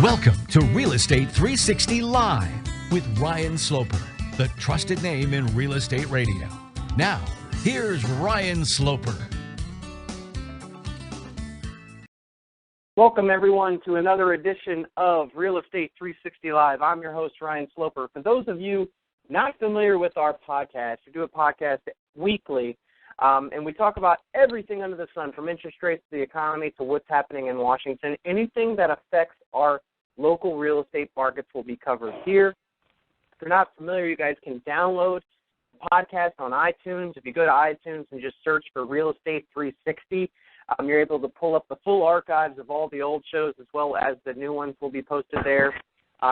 Welcome to Real Estate 360 Live with Ryan Sloper, the trusted name in real estate radio. Now, here's Ryan Sloper. Welcome, everyone, to another edition of Real Estate 360 Live. I'm your host, Ryan Sloper. For those of you not familiar with our podcast, we do a podcast weekly, and we talk about everything under the sun, from interest rates to the economy to what's happening in Washington. Anything that affects our local real estate markets will be covered here. If you're not familiar, you guys can download the podcast on iTunes. If you go to iTunes and just search for Real Estate 360, you're able to pull up the full archives of all the old shows as well as the new ones will be posted there.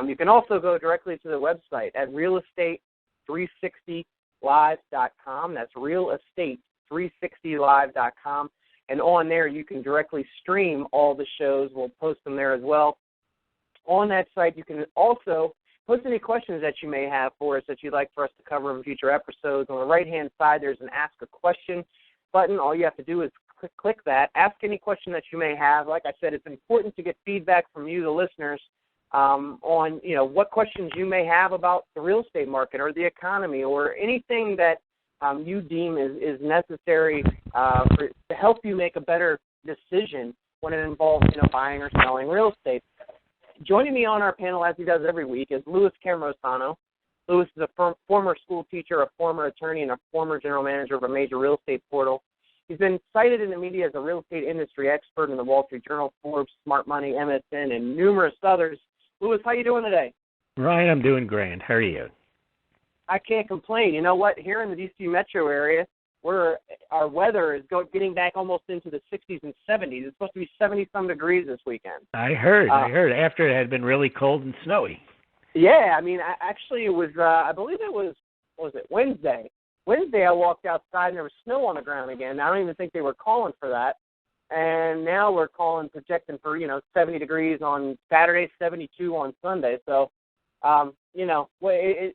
You can also go directly to the website at realestate360live.com. That's realestate360live.com. And on there, you can directly stream all the shows. We'll post them there as well. On that site, you can also post any questions that you may have for us that you'd like for us to cover in future episodes. On the right-hand side, there's an Ask a Question button. All you have to do is click that. Ask any question that you may have. Like I said, it's important to get feedback from you, the listeners, on what questions you may have about the real estate market or the economy or anything that you deem is necessary to help you make a better decision when it involves buying or selling real estate. Joining me on our panel, as he does every week, is Louis Camrosano. Louis is a former school teacher, a former attorney, and a former general manager of a major real estate portal. He's been cited in the media as a real estate industry expert in the Wall Street Journal, Forbes, Smart Money, MSN, and numerous others. Louis, how you doing today? Ryan, I'm doing grand. How are you? I can't complain. You know what? Here in the D.C. metro area, our weather is getting back almost into the 60s and 70s. It's supposed to be 70-some degrees this weekend. I heard. After it had been really cold and snowy. Yeah, I mean, actually, it was, I believe it was Wednesday? Wednesday, I walked outside, and there was snow on the ground again. I don't even think they were calling for that. And now we're projecting for, 70 degrees on Saturday, 72 on Sunday. So,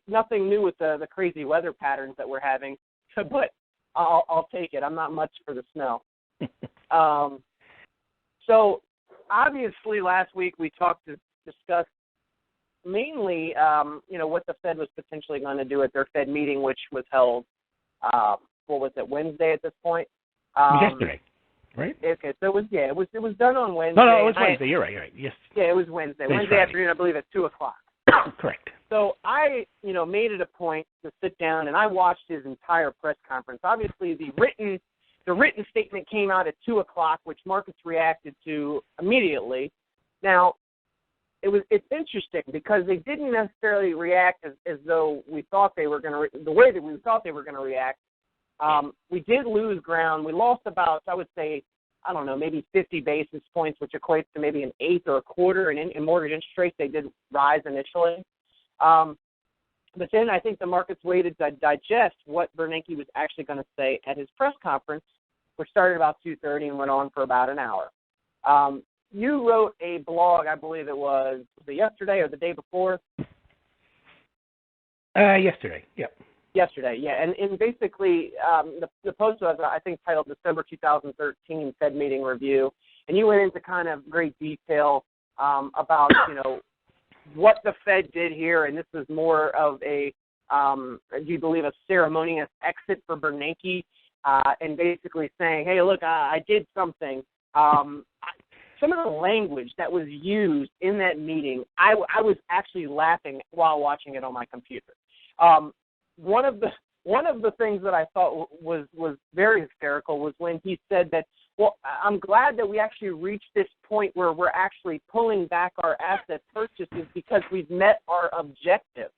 nothing new with the crazy weather patterns that we're having. But I'll take it. I'm not much for the snow. So, obviously, last week we discussed mainly, what the Fed was potentially going to do at their Fed meeting, which was held, Wednesday at this point? Yesterday, right? Okay, so it was done on Wednesday. No, it was Wednesday. You're right. Yes. Yeah, it was Wednesday. Thanks, Wednesday afternoon, I believe, at 2 o'clock. Correct. So I, made it a point to sit down, and I watched his entire press conference. Obviously, the written statement came out at 2 o'clock, which markets reacted to immediately. Now, it's interesting because they didn't necessarily react as though we thought they were going to, the way that we thought they were going to react. We did lose ground. We lost about, I would say, I don't know, maybe 50 basis points, which equates to maybe an eighth or a quarter. And in mortgage interest rates, they did rise initially. But then I think the markets waited to digest what Bernanke was actually going to say at his press conference, which started about 2:30 and went on for about an hour. You wrote a blog, I believe it was yesterday or the day before? Yesterday, yep. Yesterday, yeah. And basically, the post was, I think, titled December 2013 Fed Meeting Review. And you went into kind of great detail about, what the Fed did here. And this is more of do you believe, a ceremonious exit for Bernanke, and basically saying, hey, look, I did something. Some of the language that was used in that meeting, I was actually laughing while watching it on my computer. One of the things that I thought was very hysterical was when he said that, well, I'm glad that we actually reached this point where we're actually pulling back our asset purchases because we've met our objectives.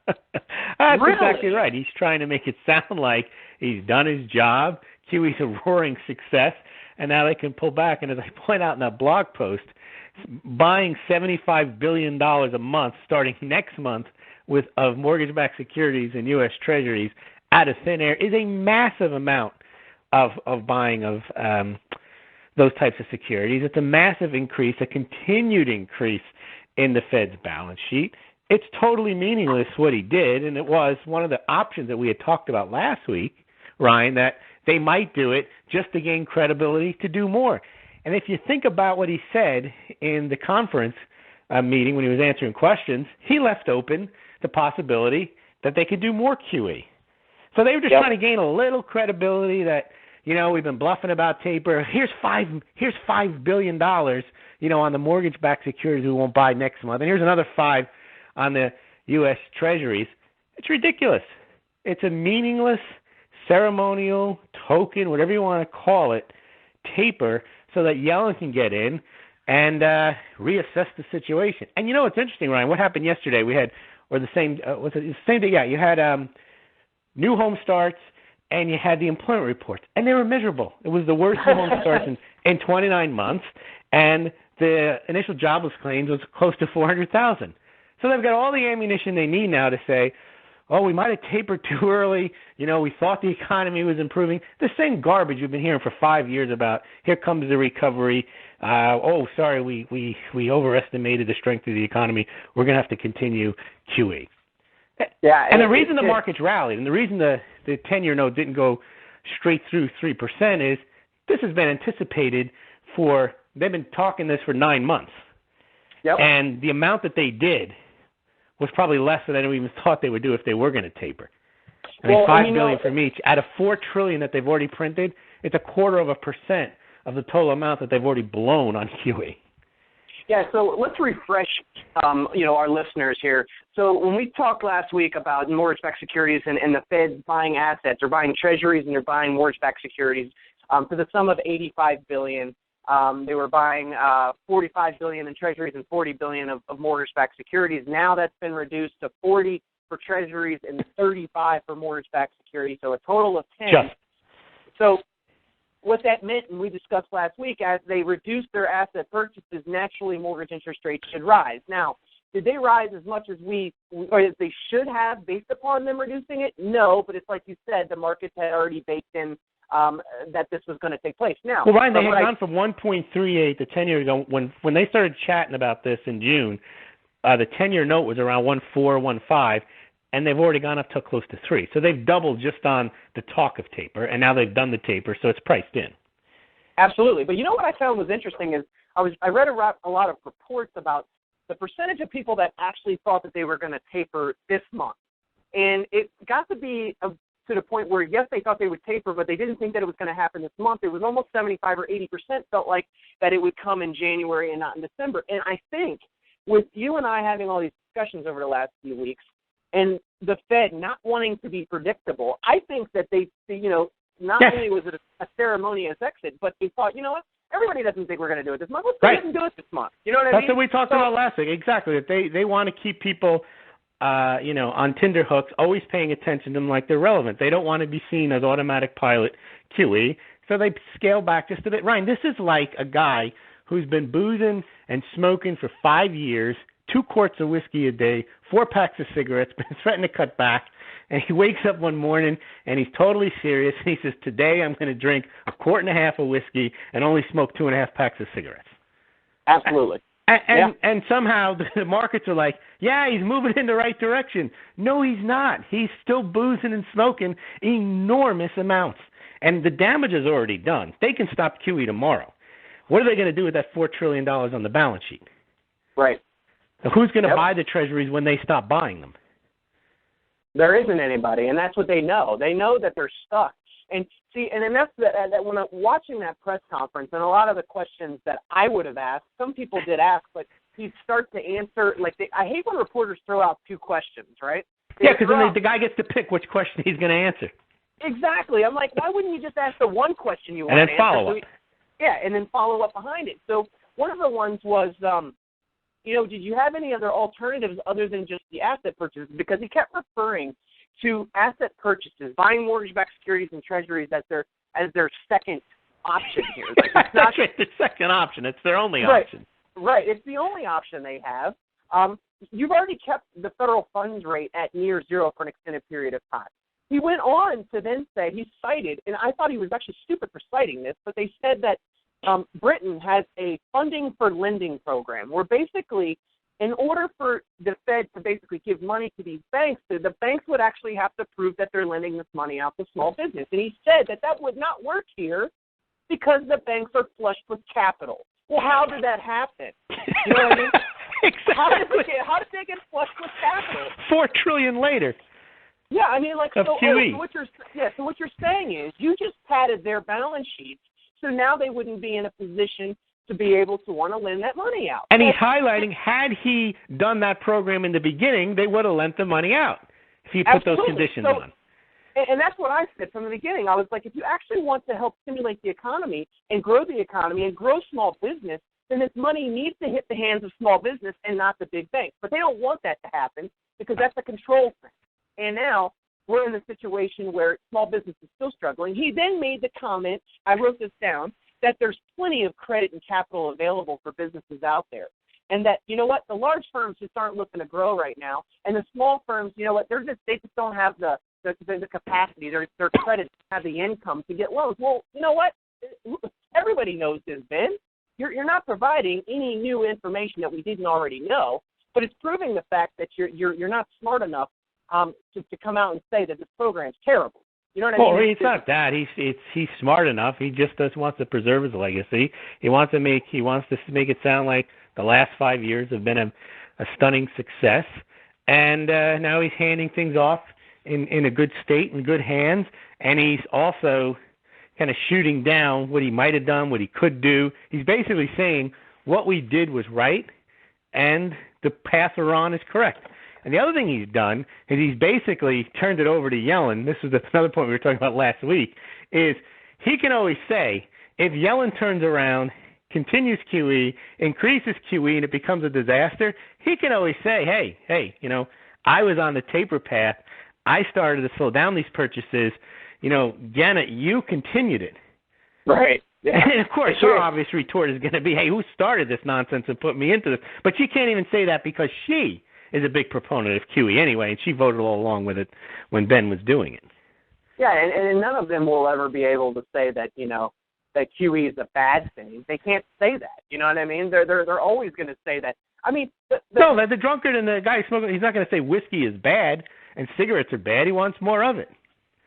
That's Really? exactly right. He's trying to make it sound like he's done his job, QE's a roaring success, and now they can pull back. And as I point out in that blog post, buying $75 billion a month starting next month of mortgage-backed securities and U.S. Treasuries out of thin air is a massive amount of buying of those types of securities. It's a massive increase, a continued increase in the Fed's balance sheet. It's totally meaningless what he did, and it was one of the options that we had talked about last week, Ryan, that they might do it just to gain credibility to do more. And if you think about what he said in the conference, meeting when he was answering questions, he left open the possibility that they could do more QE. So they were just trying to gain a little credibility that, we've been bluffing about taper. Here's $5 billion, on the mortgage-backed securities we won't buy next month, and here's another $5 on the U.S. Treasuries. It's ridiculous. It's a meaningless, ceremonial, token, whatever you want to call it, taper, so that Yellen can get in and reassess the situation. And what's interesting, Ryan? What happened yesterday? We had, or the same, was it the same day? Yeah, you had new home starts, and you had the employment reports, and they were miserable. It was the worst new home starts in 29 months, and the initial jobless claims was close to 400,000. So they've got all the ammunition they need now to say, oh, we might have tapered too early. We thought the economy was improving. The same garbage we've been hearing for 5 years about, here comes the recovery. Sorry, we overestimated the strength of the economy. We're going to have to continue QE. Yeah, and the reason the markets rallied and the reason the 10-year note didn't go straight through 3% is this has been anticipated they've been talking this for 9 months. Yep. And the amount that they did was probably less than anyone even thought they would do if they were going to taper. $5 billion from each. Out of $4 trillion that they've already printed, it's 0.25% of the total amount that they've already blown on QE. Yeah, so let's refresh, our listeners here. So when we talked last week about mortgage-backed securities and the Fed buying assets, they're buying treasuries and they're buying mortgage-backed securities to the sum of $85 billion. They were buying $45 billion in treasuries and $40 billion of mortgage-backed securities. Now that's been reduced to 40 for treasuries and 35 for mortgage-backed securities, so a total of 10. So what that meant, and we discussed last week, as they reduce their asset purchases, naturally mortgage interest rates should rise. Now, did they rise as much as or as they should have based upon them reducing it? No, but it's like you said, the markets had already baked in that this was going to take place. Now, well, Ryan, they had gone from 1.38 to 10 years ago. When they started chatting about this in June, the 10-year note was around 1.4, 1.5, and they've already gone up to close to 3. So they've doubled just on the talk of taper, and now they've done the taper, so it's priced in. Absolutely. But what I found was interesting is I read a lot of reports about the percentage of people that actually thought that they were going to taper this month. And it got to be to the point where, yes, they thought they would taper, but they didn't think that it was going to happen this month. It was almost 75 or 80% felt like that it would come in January and not in December. And I think with you and I having all these discussions over the last few weeks, and the Fed not wanting to be predictable, I think that they not only was it a ceremonious exit, but they thought, what, everybody doesn't think we're going to do it this month. Let's go ahead and do it this month. You know what I mean? That's what we talked about last week. Exactly. That they want to keep people, on Tinder hooks, always paying attention to them like they're relevant. They don't want to be seen as automatic pilot QE, so they scale back just a bit. Ryan, this is like a guy who's been boozing and smoking for 5 years, 2 quarts of whiskey a day, 4 packs of cigarettes, been threatening to cut back, and he wakes up one morning and he's totally serious. He says, today I'm going to drink 1.5 quarts of whiskey and only smoke 2.5 packs of cigarettes. Absolutely. And somehow the markets are like, yeah, he's moving in the right direction. No, he's not. He's still boozing and smoking enormous amounts. And the damage is already done. They can stop QE tomorrow. What are they going to do with that $4 trillion on the balance sheet? Right. So who's going to buy the treasuries when they stop buying them? There isn't anybody, and that's what they know. They know that they're stuck. And see, and then that's that when I'm watching that press conference, and a lot of the questions that I would have asked, some people did ask, but he'd start to answer, I hate when reporters throw out 2 questions, right? Yeah, because then the guy gets to pick which question he's going to answer. Exactly. I'm like, why wouldn't you just ask the one question you want to answer? And then follow up. Yeah, and then follow up behind it. So one of the ones was, did you have any other alternatives other than just the asset purchases? Because he kept referring to asset purchases, buying mortgage-backed securities and treasuries as their second option here. That's right, the second option. It's their only option. Right. It's the only option they have. You've already kept the federal funds rate at near zero for an extended period of time. He went on to then say, he cited, and I thought he was actually stupid for citing this, but they said that Britain has a funding for lending program where basically, in order for the Fed to basically give money to these banks, the banks would actually have to prove that they're lending this money out to small business. And he said that would not work here because the banks are flushed with capital. Well, how did that happen? You know what I mean? How did they get flush with capital? $4 trillion later. Yeah, I mean, like, of so, QE. So what you're saying is you just padded their balance sheets, so now they wouldn't be in a position to be able to want to lend that money out. And he's highlighting, had he done that program in the beginning, they would have lent the money out if he put those conditions on. And that's what I said from the beginning. I was like, if you actually want to help stimulate the economy and grow small business, then this money needs to hit the hands of small business and not the big banks. But they don't want that to happen because that's a control thing. And now we're in a situation where small business is still struggling. He then made the comment, I wrote this down, that there's plenty of credit and capital available for businesses out there. And that, you know what, the large firms just aren't looking to grow right now. And the small firms, you know what, they just don't have the capacity, their credit, have the income to get loans. Well, you know what? Everybody knows this, Ben. You're not providing any new information that we didn't already know, but it's proving the fact that you're not smart enough to come out and say that this program's terrible. You know what I mean? Well, it's not that. He's smart enough. He just wants to preserve his legacy. He wants to make it sound like the last 5 years have been a stunning success, and now he's handing things off in a good state, in good hands, and he's also kind of shooting down what he might have done, what he could do. He's basically saying what we did was right, and the path we're on is correct. And the other thing he's done is he's basically turned it over to Yellen. This is another point we were talking about last week, is he can always say, if Yellen turns around, continues QE, increases QE, and it becomes a disaster, he can always say, hey, I was on the taper path. I started to slow down these purchases. Janet, you continued it. Right. Yeah. And, of course, her obvious retort is going to be, hey, who started this nonsense and put me into this? But she can't even say that because she is a big proponent of QE anyway, and she voted all along with it when Ben was doing it. Yeah, and none of them will ever be able to say that, that QE is a bad thing. They can't say that. You know what I mean? They're always going to say that. I mean, the drunkard and the guy smoking, he's not going to say whiskey is bad and cigarettes are bad. He wants more of it.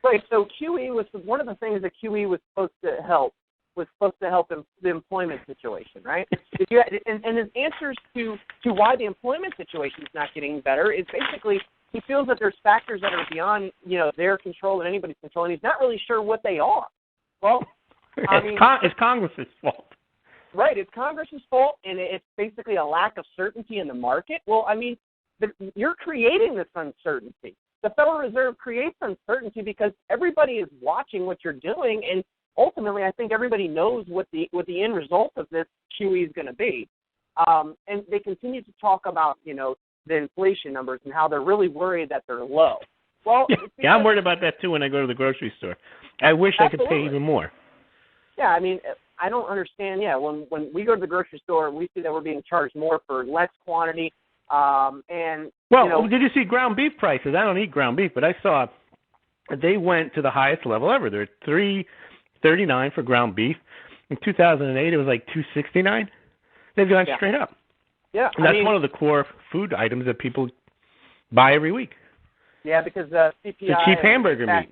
Right. So QE was one of the things that QE was supposed to help. The employment situation, right? And his answers to why the employment situation is not getting better is basically he feels that there's factors that are beyond their control and anybody's control, and he's not really sure what they are. Well, it's Congress's fault. Right, it's Congress's fault, and it's basically a lack of certainty in the market. Well, I mean, you're creating this uncertainty. The Federal Reserve creates uncertainty because everybody is watching what you're doing, and ultimately, I think everybody knows what the end result of this QE is going to be. And they continue to talk about, the inflation numbers and how they're really worried that they're low. Well, yeah, I'm worried about that, too, when I go to the grocery store. I wish I could pay even more. Yeah, I mean, I don't understand. Yeah, when we go to the grocery store, we see that we're being charged more for less quantity. Did you see ground beef prices? I don't eat ground beef, but I saw they went to the highest level ever. They're $3.39 for ground beef. In 2008, it was like $2.69. They've gone straight up. Yeah, and that's one of the core food items that people buy every week. Yeah, because CPI. The cheap hamburger meat.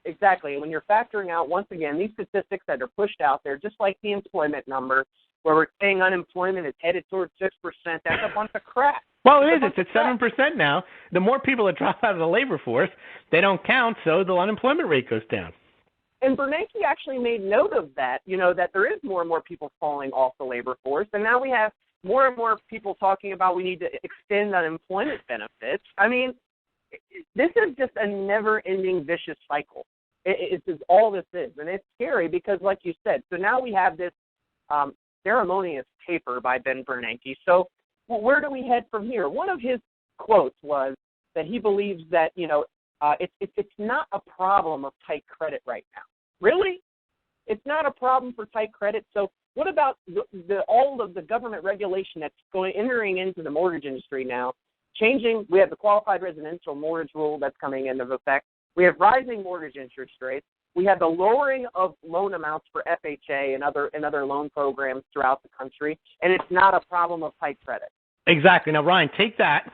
Exactly. When you're factoring out, once again, these statistics that are pushed out there, just like the employment number, where we're saying unemployment is headed towards 6%, that's a bunch of crap. Well, it is. It's at 7% now. The more people that drop out of the labor force, they don't count, so the unemployment rate goes down. And Bernanke actually made note of that, that there is more and more people falling off the labor force. And now we have more and more people talking about we need to extend unemployment benefits. I mean, this is just a never-ending vicious cycle. It's all this is. And it's scary because, like you said, so now we have this ceremonious taper by Ben Bernanke. So where do we head from here? One of his quotes was that he believes that, it's not a problem of tight credit right now. Really? It's not a problem for tight credit. So what about all of the government regulation that's entering into the mortgage industry now? Changing, we have the qualified residential mortgage rule that's coming into effect. We have rising mortgage interest rates. We have the lowering of loan amounts for FHA and other loan programs throughout the country, and it's not a problem of tight credit. Exactly. Now, Ryan, take that,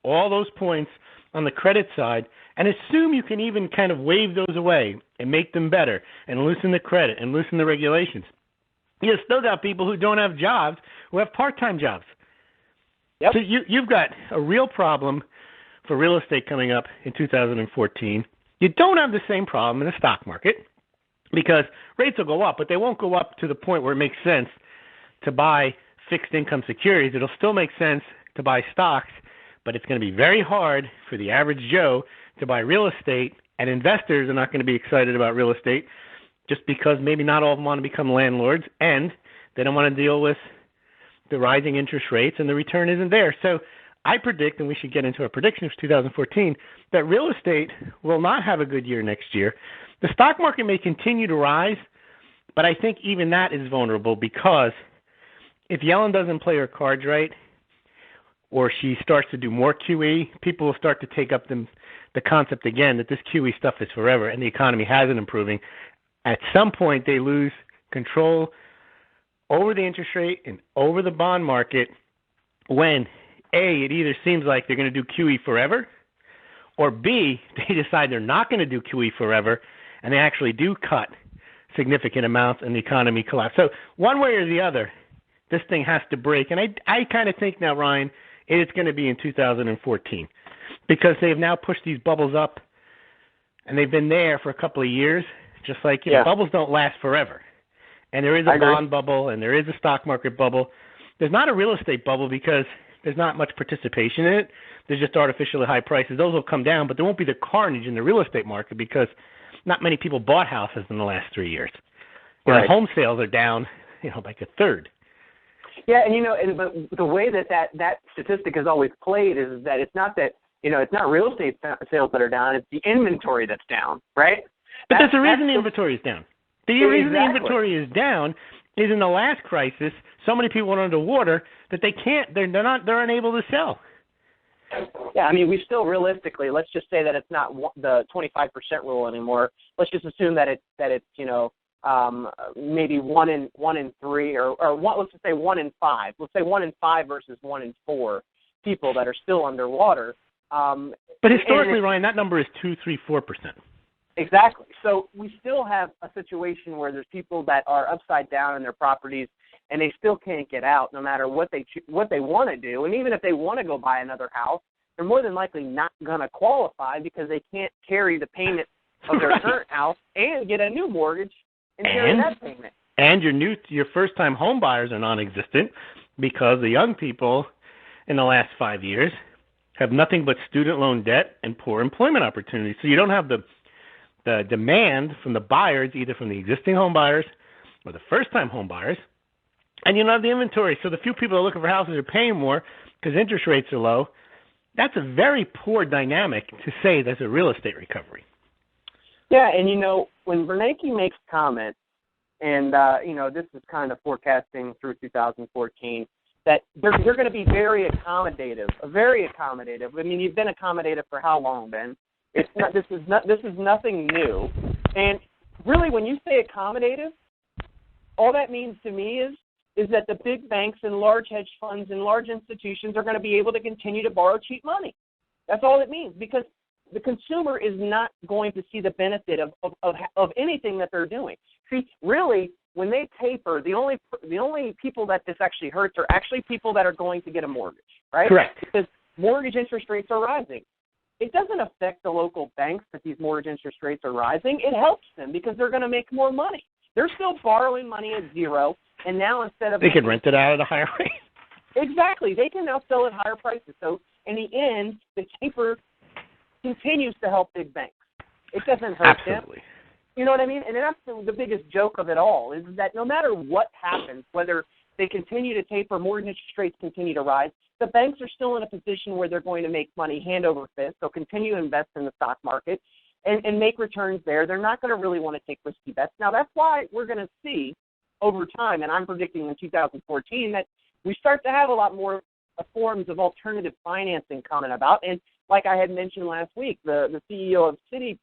all those points on the credit side, and assume you can even kind of wave those away and make them better and loosen the credit and loosen the regulations. You still got people who don't have jobs who have part-time jobs. Yep. So you've got a real problem for real estate coming up in 2014. You don't have the same problem in the stock market because rates will go up, but they won't go up to the point where it makes sense to buy fixed income securities. It'll still make sense to buy stocks, but it's going to be very hard for the average Joe to buy real estate, and investors are not going to be excited about real estate just because maybe not all of them want to become landlords, and they don't want to deal with the rising interest rates, and the return isn't there. So I predict, and we should get into our predictions for 2014, that real estate will not have a good year next year. The stock market may continue to rise, but I think even that is vulnerable because if Yellen doesn't play her cards right, or she starts to do more QE, people will start to take up the concept again that this QE stuff is forever and the economy hasn't improving. At some point, they lose control over the interest rate and over the bond market when, A, it either seems like they're going to do QE forever, or B, they decide they're not going to do QE forever and they actually do cut significant amounts and the economy collapses. So one way or the other, this thing has to break. And I kind of think now, Ryan, it's going to be in 2014 because they've now pushed these bubbles up and they've been there for a couple of years, just like bubbles don't last forever. And there is a bond bubble and there is a stock market bubble. There's not a real estate bubble because there's not much participation in it. There's just artificially high prices. Those will come down, but there won't be the carnage in the real estate market because not many people bought houses in the last 3 years. Right. Home sales are down, like a third. Yeah, and but the way that statistic is always played is that it's not that it's not real estate sales that are down; it's the inventory that's down, right? But there's a reason the inventory is down. The reason the Exactly. inventory is down is in the last crisis, so many people went underwater that they're unable to sell. Yeah, I mean, we still realistically, let's just say that it's not the 25% rule anymore. Let's just assume that it's maybe one in three or one, let's just say 1 in 5. Let's say 1 in 5 versus 1 in 4 people that are still underwater. But historically, Ryan, that number is 2, 3, 4%. Exactly. So we still have a situation where there's people that are upside down in their properties and they still can't get out no matter what they want to do. And even if they want to go buy another house, they're more than likely not going to qualify because they can't carry the payment of their current house and get a new mortgage and carry that payment. And your first-time home buyers are non-existent because the young people in the last 5 years have nothing but student loan debt and poor employment opportunities. So you don't have the demand from the buyers, either from the existing home buyers or the first-time home buyers, and you don't have the inventory. So the few people that are looking for houses are paying more because interest rates are low. That's a very poor dynamic to say there's a real estate recovery. Yeah, and when Bernanke makes comments, and this is kind of forecasting through 2014, that they're going to be very accommodative. I mean, you've been accommodative for how long, Ben? This is nothing new. And really, when you say accommodative, all that means to me is that the big banks and large hedge funds and large institutions are going to be able to continue to borrow cheap money. That's all it means, because the consumer is not going to see the benefit of anything that they're doing. See, really, when they taper, the only people that this actually hurts are actually people that are going to get a mortgage, right? Correct. Because mortgage interest rates are rising. It doesn't affect the local banks that these mortgage interest rates are rising. It helps them because they're going to make more money. They're still borrowing money at zero, and now instead of... They can rent it out at a higher rate. Exactly. They can now sell at higher prices. So in the end, the taper continues to help big banks. It doesn't hurt Absolutely. them. You know what I mean? And that's the biggest joke of it all, is that no matter what happens, whether they continue to taper, mortgage interest rates continue to rise, the banks are still in a position where they're going to make money hand over fist. They'll continue to invest in the stock market and make returns there. They're not going to really want to take risky bets. Now, that's why we're going to see over time, and I'm predicting in 2014, that we start to have a lot more forms of alternative financing coming about. And like I had mentioned last week, the CEO of Citi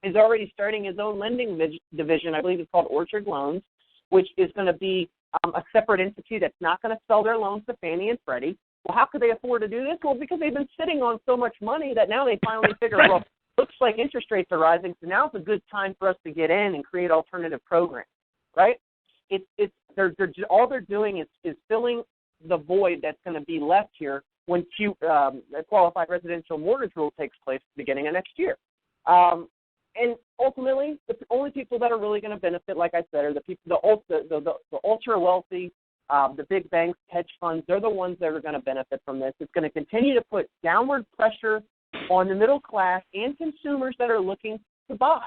is already starting his own lending division. I believe it's called Orchard Loans, which is going to be a separate entity that's not going to sell their loans to Fannie and Freddie. Well, how could they afford to do this? Well, because they've been sitting on so much money that now they finally figure, well, looks like interest rates are rising, so now's a good time for us to get in and create alternative programs, right? All they're doing is filling the void that's going to be left here when the qualified residential mortgage rule takes place at the beginning of next year. And ultimately, the only people that are really going to benefit, like I said, are the people, the ultra wealthy, the big banks, hedge funds. They're the ones that are going to benefit from this. It's going to continue to put downward pressure on the middle class and consumers that are looking to buy.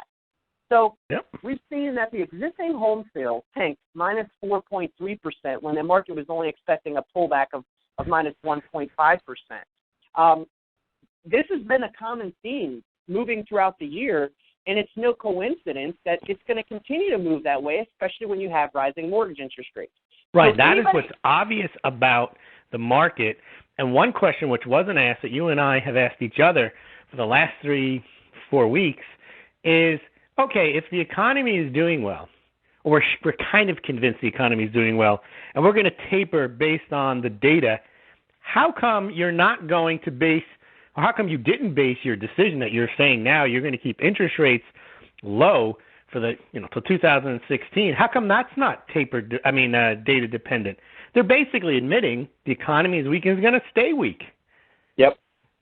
So We've seen that the existing home sales tanked minus 4.3% when the market was only expecting a pullback of minus 1.5%. This has been a common theme moving throughout the year, and it's no coincidence that it's going to continue to move that way, especially when you have rising mortgage interest rates. Right. So that is what's obvious about the market. And one question which wasn't asked that you and I have asked each other for the last 3-4 weeks is, okay, if the economy is doing well, or we're kind of convinced the economy is doing well, and we're going to taper based on the data, how come you're not going to base, or how come you didn't base your decision that you're saying now you're going to keep interest rates low for the, till 2016? How come that's not data dependent? They're basically admitting the economy is weak and is going to stay weak. Yep.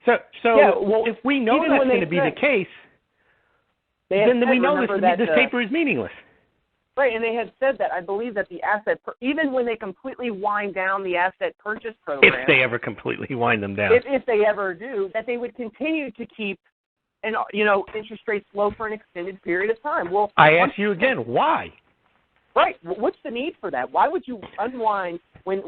So if we know that's going to be the case, then we know this taper is meaningless. Right, and they had said that, I believe that the even when they completely wind down the asset purchase program. If they ever completely wind them down. If they ever do, that they would continue to keep interest rates low for an extended period of time. Well, I ask you again, why? Right. What's the need for that? Why would you unwind when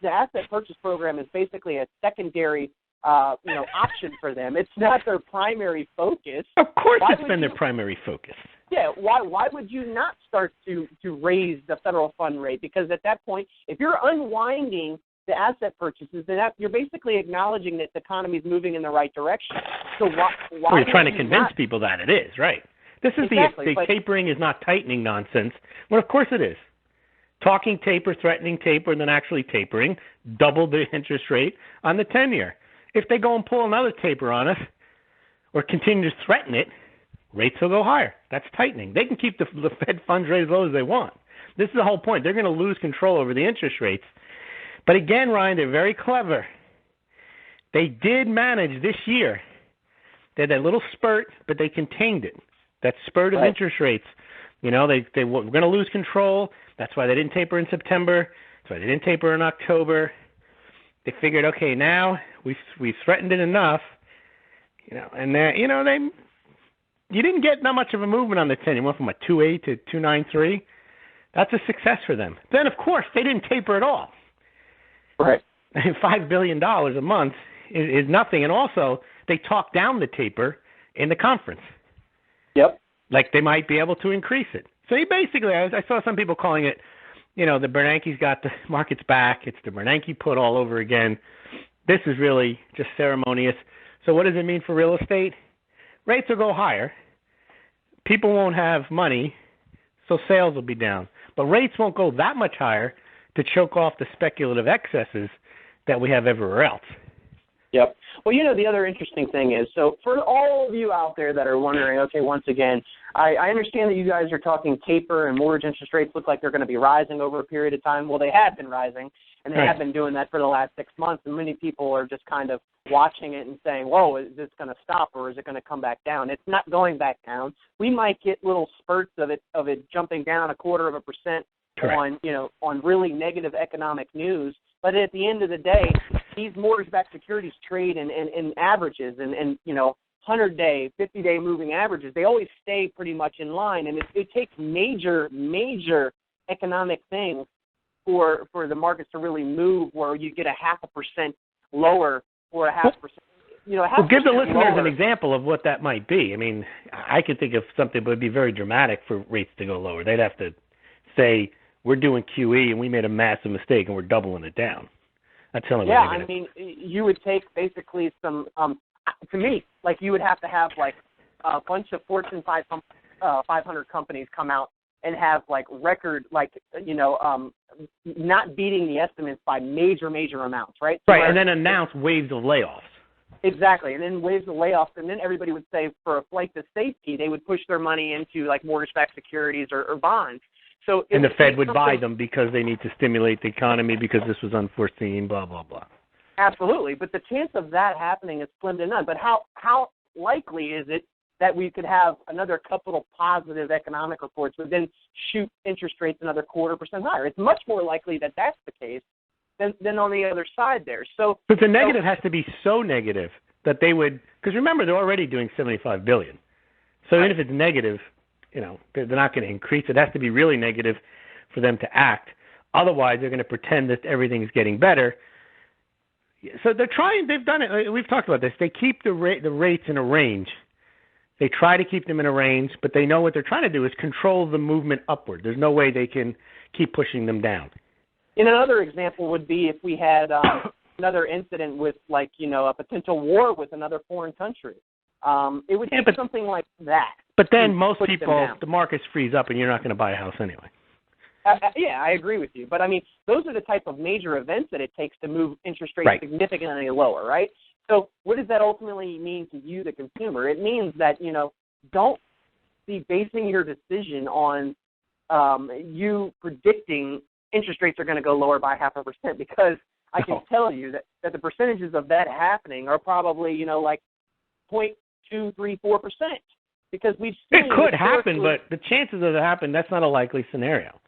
the asset purchase program is basically a secondary option for them? It's not their primary focus. Of course it's been their primary focus. Yeah, why would you not start to raise the federal fund rate? Because at that point, if you're unwinding the asset purchases, then you're basically acknowledging that the economy is moving in the right direction. So why you're trying to convince people that it is, right? This is exactly, the tapering is not tightening nonsense. Well, of course it is. Talking taper, threatening taper, and then actually tapering, double the interest rate on the 10-year. If they go and pull another taper on us or continue to threaten it, rates will go higher. That's tightening. They can keep the Fed funds rate as low as they want. This is the whole point. They're going to lose control over the interest rates. But again, Ryan, they're very clever. They did manage this year. They had that little spurt, but they contained it. That spurt of interest rates. They were going to lose control. That's why they didn't taper in September. That's why they didn't taper in October. They figured, okay, now we've threatened it enough, and you didn't get that much of a movement on the 10. You went from a 2.8 to 2.93. That's a success for them. Then, of course, they didn't taper at all. Right. $5 billion a month is nothing. And also, they talked down the taper in the conference. Yep. Like they might be able to increase it. So basically, I saw some people calling it, the Bernanke's got the markets back. It's the Bernanke put all over again. This is really just ceremonious. So what does it mean for real estate? Rates will go higher. People won't have money, so sales will be down. But rates won't go that much higher to choke off the speculative excesses that we have everywhere else. Yep. Well, the other interesting thing is, so for all of you out there that are wondering, okay, once again, I understand that you guys are talking taper and mortgage interest rates look like they're going to be rising over a period of time. Well, they have been rising, and they have been doing that for the last 6 months, and many people are just kind of watching it and saying, whoa, is this going to stop or is it going to come back down? It's not going back down. We might get little spurts of it jumping down 0.25% on really negative economic news. But at the end of the day, these mortgage-backed securities trade in averages and 100-day, 50-day moving averages. They always stay pretty much in line, and it takes major economic things for the markets to really move where you get 0.5% lower or 0.5%. Well, give the listeners an example of what that might be. I mean, I could think of something that would be very dramatic for rates to go lower. They'd have to say, we're doing QE and we made a massive mistake and we're doubling it down. That's the only way. Yeah, I mean, you would take basically some, to me, like you would have to have like a bunch of Fortune 500 companies come out and have like record, like, not beating the estimates by major amounts, right? Right, and then announce waves of layoffs. Exactly, and then waves of layoffs, and then everybody would say for a flight to safety, they would push their money into like mortgage-backed securities or bonds. So and the Fed would buy them because they need to stimulate the economy because this was unforeseen, blah, blah, blah. Absolutely, but the chance of that happening is slim to none. But how likely is it that we could have another couple of positive economic reports would then shoot interest rates another 0.25% higher? It's much more likely that that's the case than on the other side there. So, but the negative has to be so negative that they would, because remember, they're already doing $75 billion. So even if it's negative, they're not going to increase. It has to be really negative for them to act. Otherwise, they're going to pretend that everything's getting better. So they're trying. They've done it. We've talked about this. They keep the rates in a range. They try to keep them in a range, but they know what they're trying to do is control the movement upward. There's no way they can keep pushing them down. And another example would be if we had another incident with, a potential war with another foreign country. It would be something like that. But then most people, the markets freeze up, and you're not going to buy a house anyway. Yeah, I agree with you. But, those are the type of major events that it takes to move interest rates significantly lower, right? So what does that ultimately mean to you, the consumer? It means that, don't be basing your decision on you predicting interest rates are going to go lower by 0.5%, because I can tell you that the percentages of that happening are probably, 0.234%, because we've seen it could happen, but the chances of it happening, that's not a likely scenario.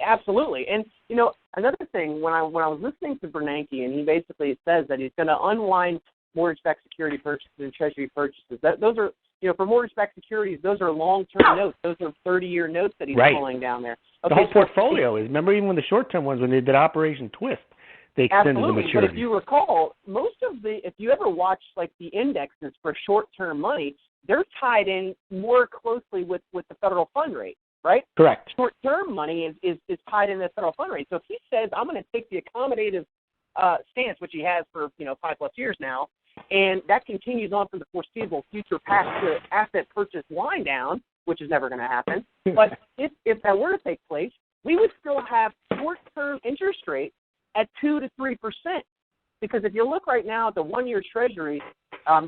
Absolutely. And, another thing, when I was listening to Bernanke, and he basically says that he's going to unwind mortgage-backed security purchases and treasury purchases. Those are, for mortgage-backed securities, those are long-term notes. Those are 30-year notes that he's pulling down there. Okay, the whole portfolio is. Remember, even when the short-term ones, when they did Operation Twist, they extended the maturity. But if you recall, if you ever watch the indexes for short-term money, they're tied in more closely with the federal fund rate. Right? Correct. Short-term money is tied in the federal fund rate. So if he says, I'm going to take the accommodative stance, which he has for 5+ years now, and that continues on for the foreseeable future past the asset purchase wind down, which is never going to happen. But if that were to take place, we would still have short-term interest rates at 2 to 3%. Because if you look right now at the 1-year Treasury,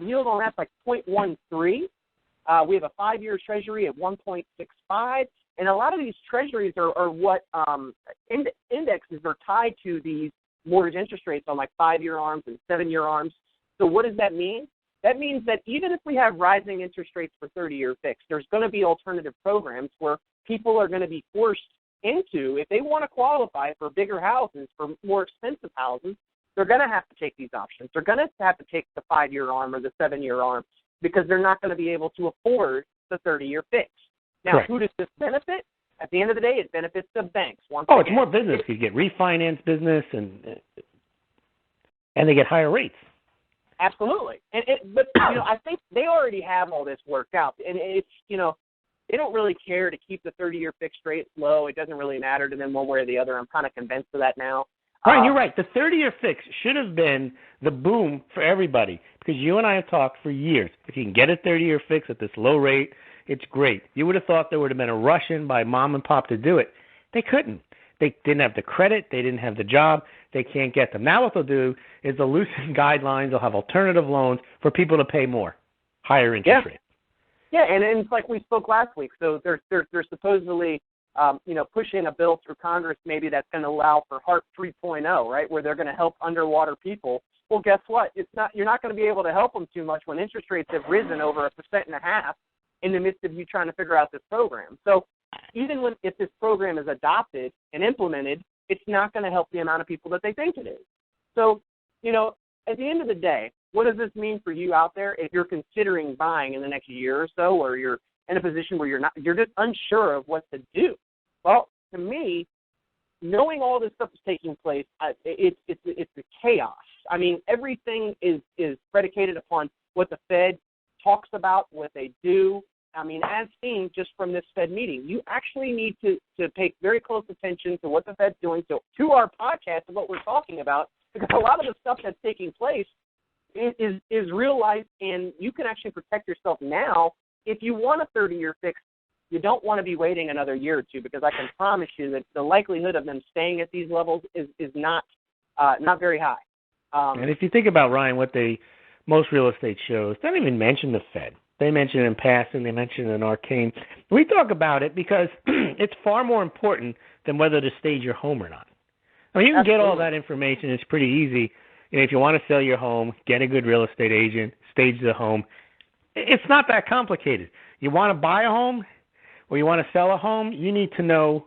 yield on that's 0.13. We have a 5-year Treasury at 1.65. And a lot of these treasuries are what indexes are tied to these mortgage interest rates on 5-year arms and 7-year arms. So what does that mean? That means that even if we have rising interest rates for 30-year fixed, there's going to be alternative programs where people are going to be forced into, if they want to qualify for bigger houses, for more expensive houses, they're going to have to take these options. They're going to have to take the 5-year arm or the 7-year arm because they're not going to be able to afford the 30-year fix. Now, Correct. Who does this benefit? At the end of the day, it benefits the banks. It's more business. You get refinance business, and they get higher rates. Absolutely. But I think they already have all this worked out. And it's, they don't really care to keep the 30-year fixed rate low. It doesn't really matter to them one way or the other. I'm kind of convinced of that now. Right, you're right. The 30-year fix should have been the boom for everybody, because you and I have talked for years. If you can get a 30-year fix at this low rate, it's great. You would have thought there would have been a rush in by mom and pop to do it. They couldn't. They didn't have the credit. They didn't have the job. They can't get them. Now what they'll do is they'll loosen guidelines. They'll have alternative loans for people to pay more, higher interest rates. Yeah, and it's like we spoke last week. So they're supposedly pushing a bill through Congress maybe that's going to allow for HARP 3.0, right, where they're going to help underwater people. Well, guess what? You're not going to be able to help them too much when interest rates have risen over 1.5% in the midst of you trying to figure out this program. So even if this program is adopted and implemented, it's not going to help the amount of people that they think it is. So, at the end of the day, what does this mean for you out there if you're considering buying in the next year or so, or you're in a position where you're just unsure of what to do? Well, to me, knowing all this stuff is taking place, it's a chaos. I mean, everything is predicated upon what the Fed talks about, what they do. I mean, as seen just from this Fed meeting, you actually need to pay very close attention to what the Fed's doing, to our podcast and what we're talking about, because a lot of the stuff that's taking place is real life, and you can actually protect yourself now. If you want a 30-year fix, you don't want to be waiting another year or two, because I can promise you that the likelihood of them staying at these levels is not very high. And if you think about, Ryan, what most real estate shows don't even mention the Fed. They mention it in passing. They mention it in Arcane. We talk about it because it's far more important than whether to stage your home or not. I mean, you can get all that information. It's pretty easy. If you want to sell your home, get a good real estate agent, stage the home. It's not that complicated. You want to buy a home or you want to sell a home, you need to know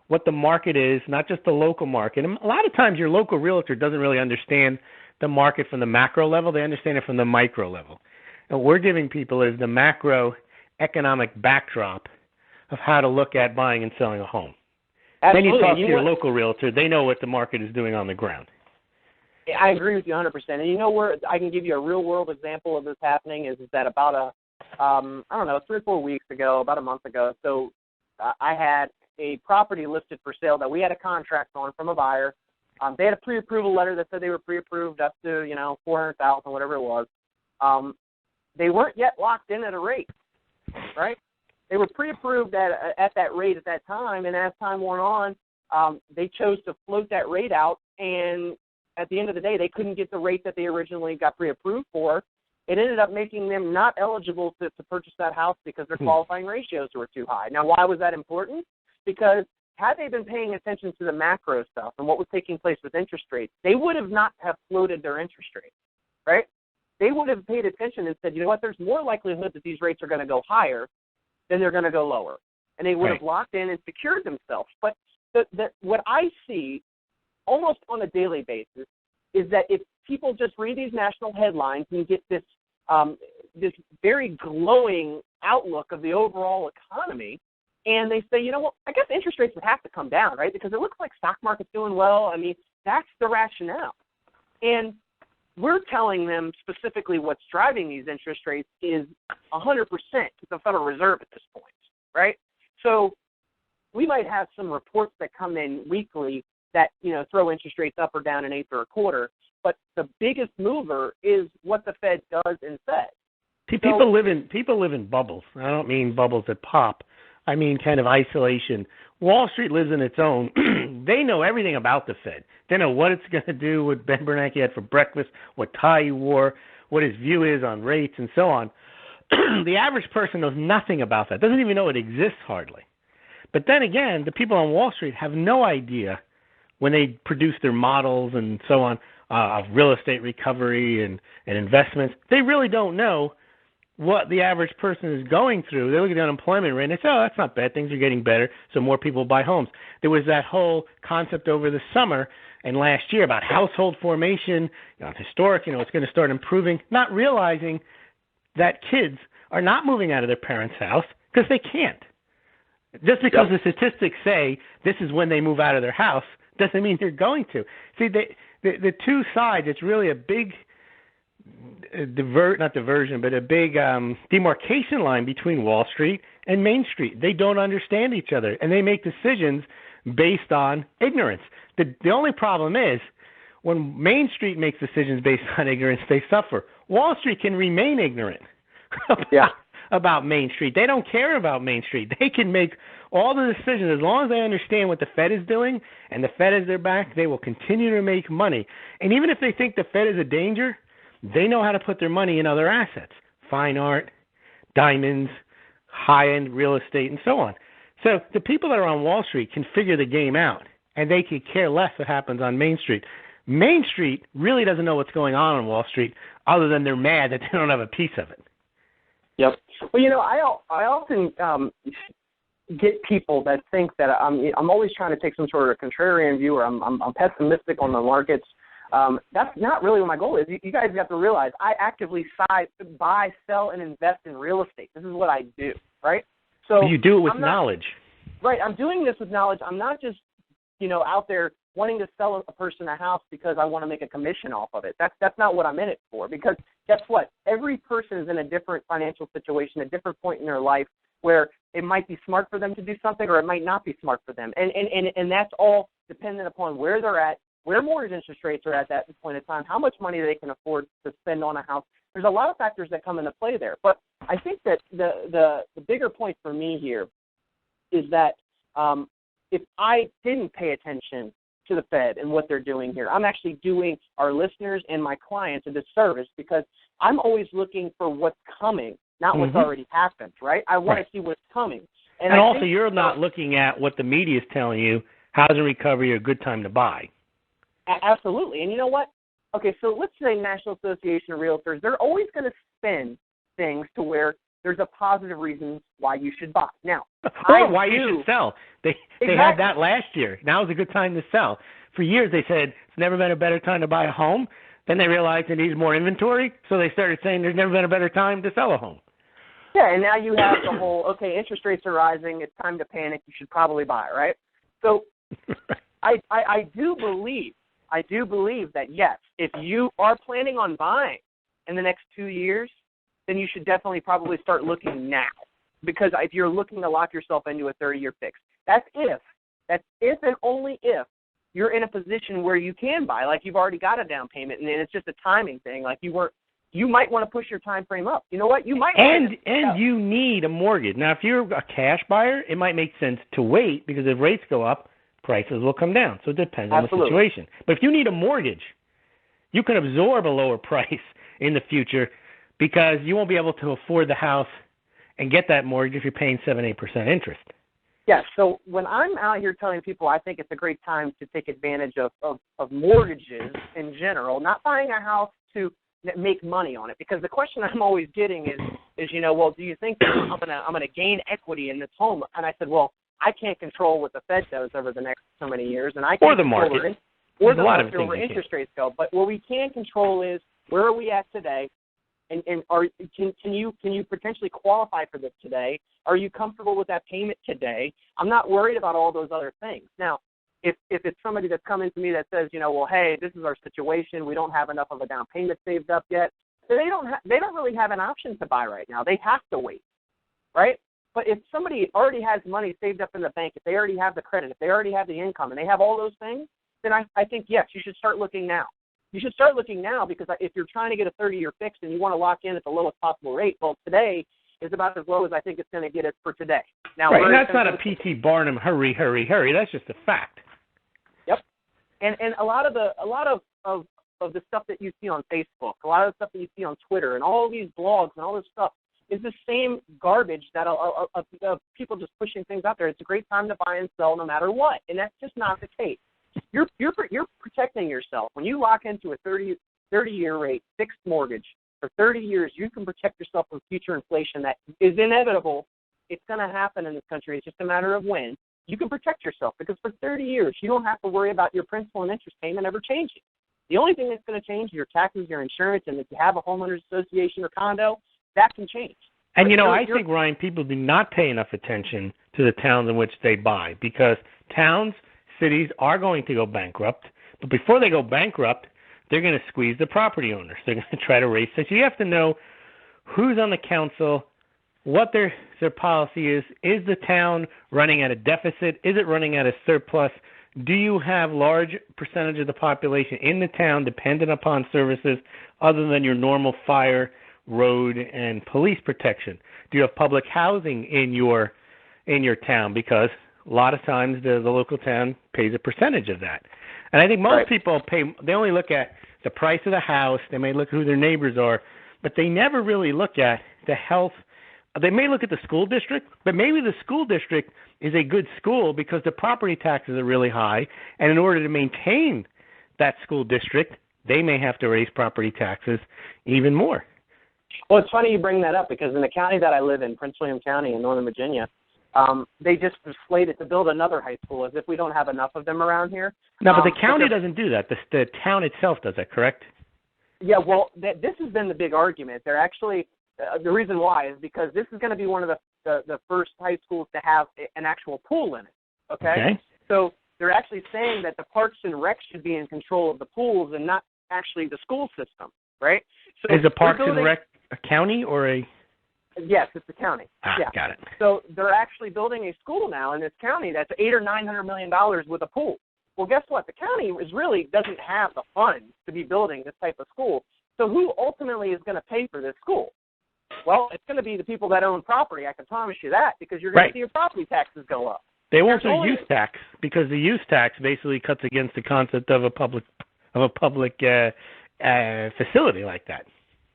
what the market is, not just the local market. And a lot of times your local realtor doesn't really understand the market from the macro level. They understand it from the micro level. And what we're giving people is the macro economic backdrop of how to look at buying and selling a home. Absolutely. Then you talk to your local realtor. They know what the market is doing on the ground. I agree with you 100%. And you know where I can give you a real-world example of this happening is that about 3 or 4 weeks ago, about a month ago, so I had a property listed for sale that we had a contract on from a buyer. They had a pre-approval letter that said they were pre-approved up to, $400,000, whatever it was. They weren't yet locked in at a rate, right? They were pre-approved at that rate at that time, and as time went on, they chose to float that rate out, and at the end of the day, they couldn't get the rate that they originally got pre-approved for. It ended up making them not eligible to purchase that house because their qualifying ratios were too high. Now, why was that important? Because had they been paying attention to the macro stuff and what was taking place with interest rates, they would have not have floated their interest rates, right? They would have paid attention and said, you know what, there's more likelihood that these rates are going to go higher than they're going to go lower. And they would have locked in and secured themselves. But what I see almost on a daily basis is that if people just read these national headlines and get this very glowing outlook of the overall economy, and they say, you know what, I guess interest rates would have to come down, right? Because it looks like stock market's doing well. I mean, that's the rationale. And we're telling them specifically what's driving these interest rates is 100% the Federal Reserve at this point, right? So we might have some reports that come in weekly that, throw interest rates up or down an eighth or a quarter, but the biggest mover is what the Fed does and says. People live in bubbles. I don't mean bubbles that pop. I mean kind of isolation. Wall Street lives in its own. They know everything about the Fed. They know what it's going to do, what Ben Bernanke had for breakfast, what tie he wore, what his view is on rates, and so on. The average person knows nothing about that, doesn't even know it exists hardly. But then again, the people on Wall Street have no idea when they produce their models and so on of real estate recovery and investments. They really don't know what the average person is going through. They look at the unemployment rate and they say, oh, that's not bad. Things are getting better, so more people buy homes. There was that whole concept over the summer and last year about household formation, historic, it's going to start improving, not realizing that kids are not moving out of their parents' house because they can't. Just because the statistics say this is when they move out of their house doesn't mean they're going to. See, the two sides, it's really a big a big demarcation line between Wall Street and Main Street. They don't understand each other, and they make decisions based on ignorance. The only problem is when Main Street makes decisions based on ignorance, they suffer. Wall Street can remain ignorant about Main Street. They don't care about Main Street. They can make all the decisions as long as they understand what the Fed is doing and the Fed is their back, they will continue to make money. And even if they think the Fed is a danger, they know how to put their money in other assets, fine art, diamonds, high-end real estate, and so on. So the people that are on Wall Street can figure the game out, and they could care less what happens on Main Street. Main Street really doesn't know what's going on Wall Street other than they're mad that they don't have a piece of it. Yep. Well, I often get people that think that I'm always trying to take some sort of contrarian view, or I'm pessimistic on the markets. That's not really what my goal is. You guys have to realize I actively buy, sell, and invest in real estate. This is what I do, right? So you do it with knowledge. Right. I'm doing this with knowledge. I'm not just, out there wanting to sell a person a house because I want to make a commission off of it. That's not what I'm in it for. Because guess what? Every person is in a different financial situation, a different point in their life where it might be smart for them to do something or it might not be smart for them. And that's all dependent upon where they're at, where mortgage interest rates are at that point in time, how much money they can afford to spend on a house. There's a lot of factors that come into play there. But I think that the bigger point for me here is that if I didn't pay attention to the Fed and what they're doing here, I'm actually doing our listeners and my clients a disservice because I'm always looking for what's coming not what's already happened, right? I want to see what's coming. And also, you're not looking at what the media is telling you, housing recovery, a good time to buy. Absolutely. And you know what? Okay, so let's say National Association of Realtors, they're always going to spin things to where there's a positive reason why you should buy. Now, or why you should sell. They had that last year. Now is a good time to sell. For years they said it's never been a better time to buy a home. Then they realized they needed more inventory, so they started saying there's never been a better time to sell a home. Yeah, and now you have the whole, okay, interest rates are rising, it's time to panic, you should probably buy, right? So I do believe that, yes, if you are planning on buying in the next 2 years, then you should definitely probably start looking now. Because if you're looking to lock yourself into a 30-year fix, that's if and only if you're in a position where you can buy, like you've already got a down payment, and it's just a timing thing. Like you might want to push your time frame up. You know what? You might. And you need a mortgage. Now, if you're a cash buyer, it might make sense to wait because if rates go up, prices will come down. So it depends on the situation. But if you need a mortgage, you can absorb a lower price in the future because you won't be able to afford the house and get that mortgage if you're paying 7-8% interest. Yes. So when I'm out here telling people I think it's a great time to take advantage of mortgages in general, not buying a house to make money on it, because the question I'm always getting is well, do you think that I'm gonna gain equity in this home? And I said, well, I can't control what the Fed does over the next so many years, and I can't or the market, or the market where interest rates go. But what we can control is where are we at today, and can you potentially qualify for this today? Are you comfortable with that payment today? I'm not worried about all those other things. Now, if it's somebody that's coming to me that says, well, hey, this is our situation, we don't have enough of a down payment saved up yet, so they don't really have an option to buy right now. They have to wait, right? But if somebody already has money saved up in the bank, if they already have the credit, if they already have the income, and they have all those things, then I think, yes, you should start looking now. You should start looking now because if you're trying to get a 30-year fix and you want to lock in at the lowest possible rate, well, today is about as low as I think it's going to get it for today. Now, right, and that's not a P.T. Barnum hurry. That's just a fact. Yep. And a lot of the stuff that you see on Facebook, a lot of the stuff that you see on Twitter, and all these blogs and all this stuff is the same garbage that of people just pushing things out there. It's a great time to buy and sell no matter what, and that's just not the case. You're protecting yourself when you lock into a 30-year rate fixed mortgage for 30 years. You can protect yourself from future inflation that is inevitable. It's going to happen in this country. It's just a matter of when. You can protect yourself because for 30 years you don't have to worry about your principal and interest payment ever changing. The only thing that's going to change is your taxes, your insurance, and if you have a homeowners association or condo, that can change. And I think, Ryan, people do not pay enough attention to the towns in which they buy because towns, cities are going to go bankrupt. But before they go bankrupt, they're going to squeeze the property owners. They're going to try to raise things. So you have to know who's on the council, what their policy is. Is the town running at a deficit? Is it running at a surplus? Do you have large percentage of the population in the town dependent upon services other than your normal fire, road, and police protection? Do you have public housing in your town? Because a lot of times the local town pays a percentage of that. And I think most people they only look at the price of the house. They may look at who their neighbors are, but they never really look at the health. They may look at the school district, but maybe the school district is a good school because the property taxes are really high. And in order to maintain that school district, they may have to raise property taxes even more. Well, it's funny you bring that up because in the county that I live in, Prince William County in Northern Virginia, they just slated to build another high school as if we don't have enough of them around here. No, but the county doesn't do that. The town itself does that, correct? Yeah, well, this has been the big argument. They're actually the reason why is because this is going to be one of the first high schools to have an actual pool in it. Okay? So they're actually saying that the Parks and Rec should be in control of the pools and not actually the school system, right? So is the Parks and Rec a county or a? Yes, it's the county. Yeah. Got it. So they're actually building a school now in this county that's $800 or $900 million with a pool. Well, guess what? The county doesn't have the funds to be building this type of school. So who ultimately is going to pay for this school? Well, it's going to be the people that own property. I can promise you that because you're going to see your property taxes go up. They won't do use tax because the use tax basically cuts against the concept of a public facility like that.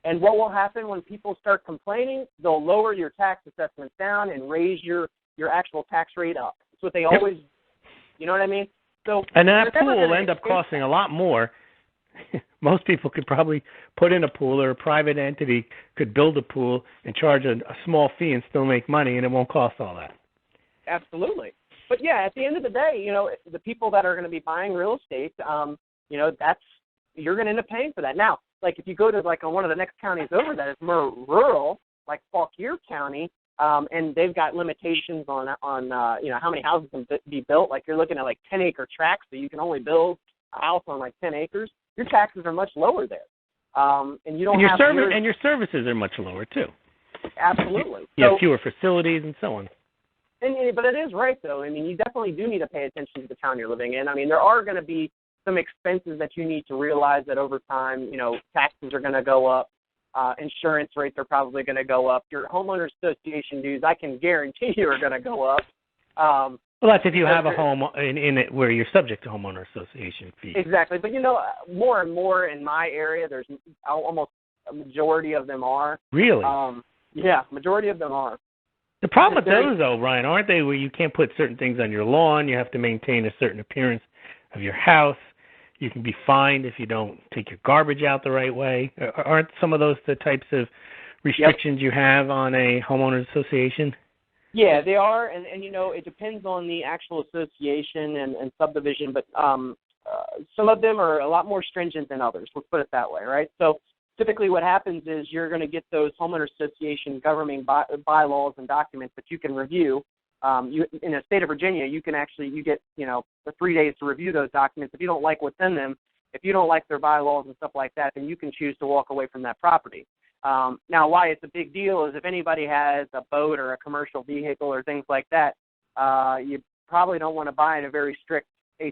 And what will happen when people start complaining? They'll lower your tax assessments down and raise your actual tax rate up. That's what they always, you know what I mean? So, and that pool will end up costing a lot more. Most people could probably put in a pool, or a private entity could build a pool and charge a small fee and still make money, and it won't cost all that. Absolutely. But, yeah, at the end of the day, the people that are going to be buying real estate, you're going to end up paying for that. Now, like if you go to one of the next counties over that is more rural, like Fauquier County, and they've got limitations on how many houses can be built. Like you're looking at 10-acre tracts, so you can only build a house on 10 acres. Your taxes are much lower there, and you don't have and your services are much lower too. Absolutely. You have fewer facilities and so on. But it is right though. I mean, you definitely do need to pay attention to the town you're living in. I mean, there are going to be some expenses that you need to realize that over time, taxes are going to go up. Insurance rates are probably going to go up. Your homeowners association dues, I can guarantee you, are going to go up. Well, that's if you have a home in it where you're subject to homeowner association fees. Exactly. But, more and more in my area, there's almost a majority of them are. Really? Yeah, majority of them are. The problem with those, though, Ryan, aren't they, where you can't put certain things on your lawn, you have to maintain a certain appearance of your house, you can be fined if you don't take your garbage out the right way. Aren't some of those the types of restrictions you have on a homeowners association? Yeah, they are, and it depends on the actual association and subdivision, but some of them are a lot more stringent than others. Let's put it that way, right? So typically what happens is you're going to get those homeowner association governing bylaws and documents that you can review. In the state of Virginia, you get the 3 days to review those documents. If you don't like what's in them, if you don't like their bylaws and stuff like that, then you can choose to walk away from that property. Now, why it's a big deal is if anybody has a boat or a commercial vehicle or things like that, you probably don't want to buy in a very strict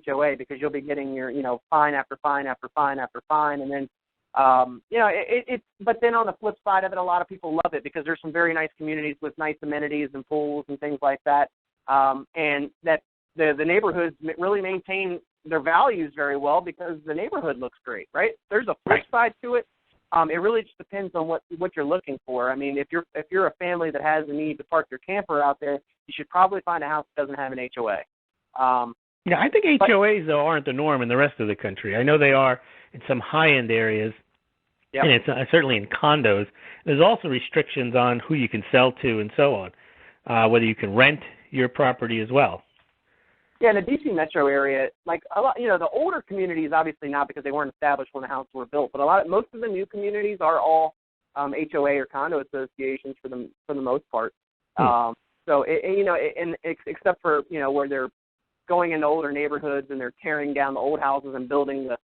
HOA because you'll be getting your, fine after fine after fine after fine. And then, but then on the flip side of it, a lot of people love it because there's some very nice communities with nice amenities and pools and things like that. And that the neighborhoods really maintain their values very well because the neighborhood looks great, right? There's a flip side to it. It really just depends on what you're looking for. I mean, if you're a family that has a need to park your camper out there, you should probably find a house that doesn't have an HOA. I think HOAs, though, aren't the norm in the rest of the country. I know they are in some high-end areas, and it's certainly in condos. There's also restrictions on who you can sell to and so on, whether you can rent your property as well. Yeah, in the D.C. metro area, a lot, the older communities, obviously not because they weren't established when the houses were built, but most of the new communities are all HOA or condo associations for the most part. So except for where they're going into older neighborhoods and they're tearing down the old houses and building the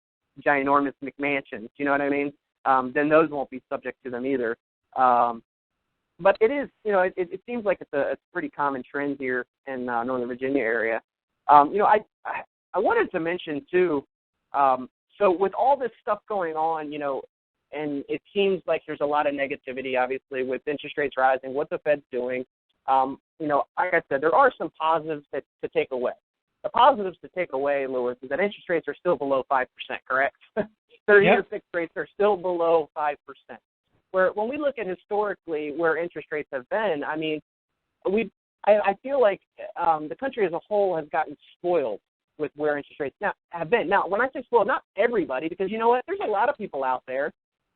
ginormous McMansions, you know what I mean? Then those won't be subject to them either. But it is, it seems like it's a pretty common trend here in Northern Virginia area. I wanted to mention, too, so with all this stuff going on, and it seems like there's a lot of negativity, obviously, with interest rates rising, what the Fed's doing. Like I said, there are some positives to take away. The positives to take away, Louis, is that interest rates are still below 5%, correct? 30-year fixed rates are still below 5%. When we look at historically where interest rates have been, I mean, I feel like the country as a whole has gotten spoiled with where interest rates have been. Now, when I say spoiled, not everybody, because you know what? There's a lot of people out there